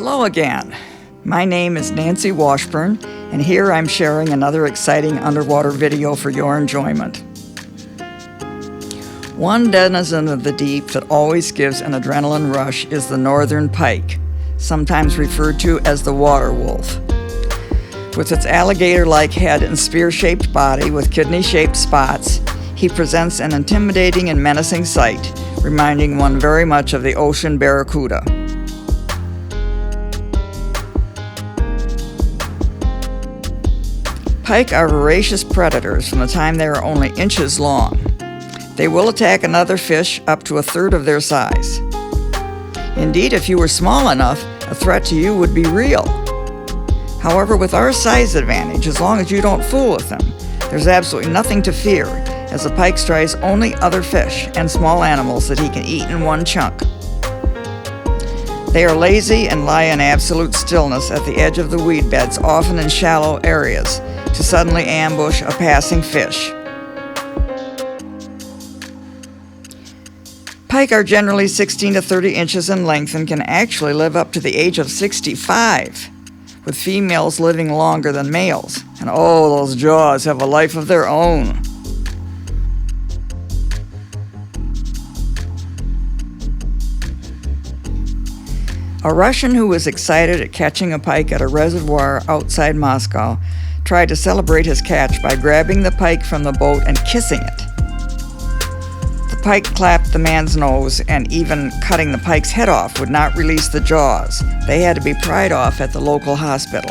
Hello again. My name is Nancy Washburne, and here I'm sharing another exciting underwater video for your enjoyment. One denizen of the deep that always gives an adrenaline rush is the northern pike, sometimes referred to as the water wolf. With its alligator-like head and spear-shaped body with kidney-shaped spots, he presents an intimidating and menacing sight, reminding one very much of the ocean barracuda. Pike are voracious predators from the time they are only inches long. They will attack another fish up to a third of their size. Indeed, if you were small enough, a threat to you would be real. However, with our size advantage, as long as you don't fool with them, there's absolutely nothing to fear, as the pike strikes only other fish and small animals that he can eat in one chunk. They are lazy and lie in absolute stillness at the edge of the weed beds, often in shallow areas, to suddenly ambush a passing fish. Pike are generally 16 to 30 inches in length and can actually live up to the age of 65, with females living longer than males. And oh, those jaws have a life of their own. A Russian who was excited at catching a pike at a reservoir outside Moscow tried to celebrate his catch by grabbing the pike from the boat and kissing it. The pike clapped the man's nose, and even cutting the pike's head off would not release the jaws. They had to be pried off at the local hospital.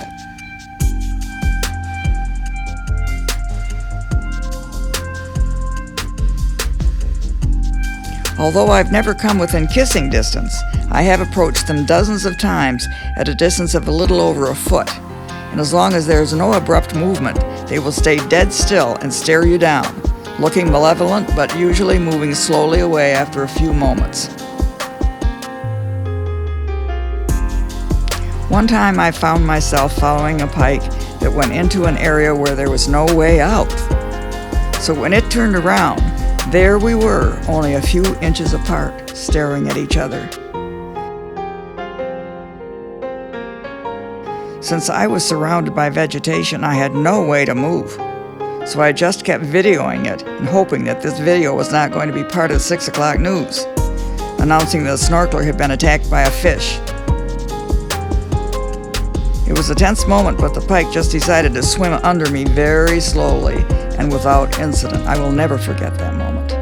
Although I've never come within kissing distance, I have approached them dozens of times at a distance of a little over a foot. And as long as there is no abrupt movement, they will stay dead still and stare you down, looking malevolent but usually moving slowly away after a few moments. One time I found myself following a pike that went into an area where there was no way out. So when it turned around, there we were, only a few inches apart, staring at each other. Since I was surrounded by vegetation, I had no way to move. So I just kept videoing it and hoping that this video was not going to be part of the 6 o'clock news, announcing that a snorkeler had been attacked by a fish. It was a tense moment, but the pike just decided to swim under me very slowly and without incident. I will never forget that moment.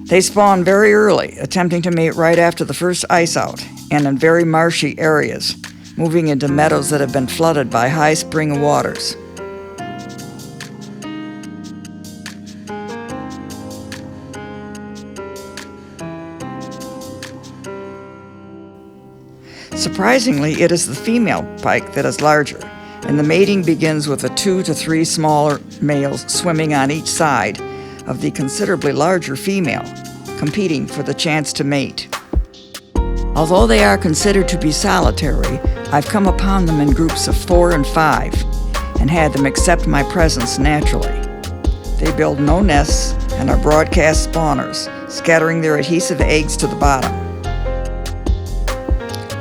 They spawn very early, attempting to mate right after the first ice out, and in very marshy areas, moving into meadows that have been flooded by high spring waters. Surprisingly, it is the female pike that is larger, and the mating begins with 2 to 3 smaller males swimming on each side of the considerably larger female, competing for the chance to mate. Although they are considered to be solitary, I've come upon them in groups of 4 and 5 and had them accept my presence naturally. They build no nests and are broadcast spawners, scattering their adhesive eggs to the bottom.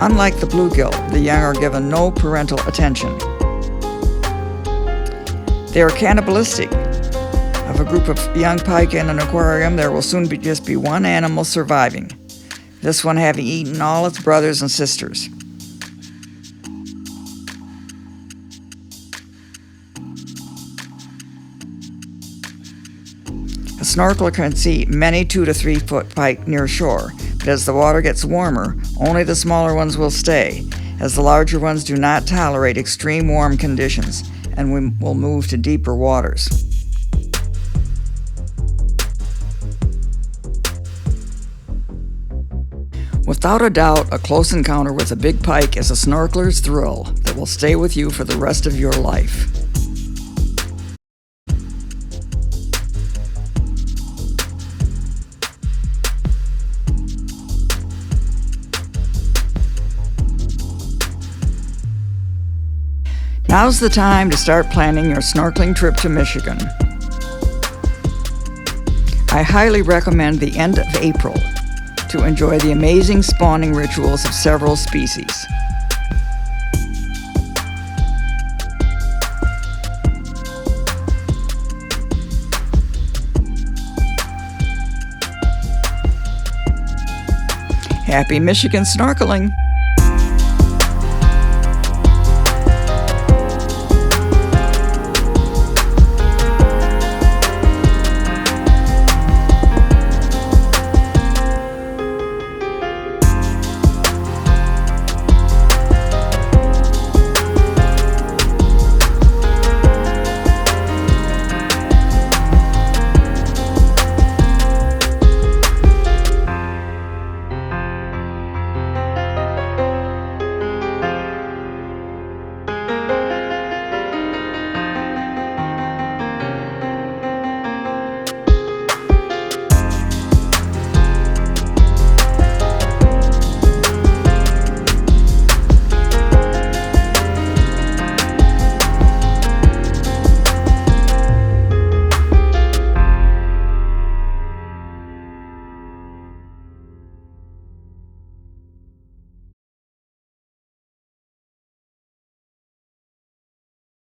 Unlike the bluegill, the young are given no parental attention. They are cannibalistic. Of a group of young pike in an aquarium, there will soon just be one animal surviving, this one having eaten all its brothers and sisters. A snorkeler can see many 2 to 3 foot pike near shore, but as the water gets warmer, only the smaller ones will stay, as the larger ones do not tolerate extreme warm conditions and will move to deeper waters. Without a doubt, a close encounter with a big pike is a snorkeler's thrill that will stay with you for the rest of your life. Now's the time to start planning your snorkeling trip to Michigan. I highly recommend the end of April to enjoy the amazing spawning rituals of several species. Happy Michigan snorkeling!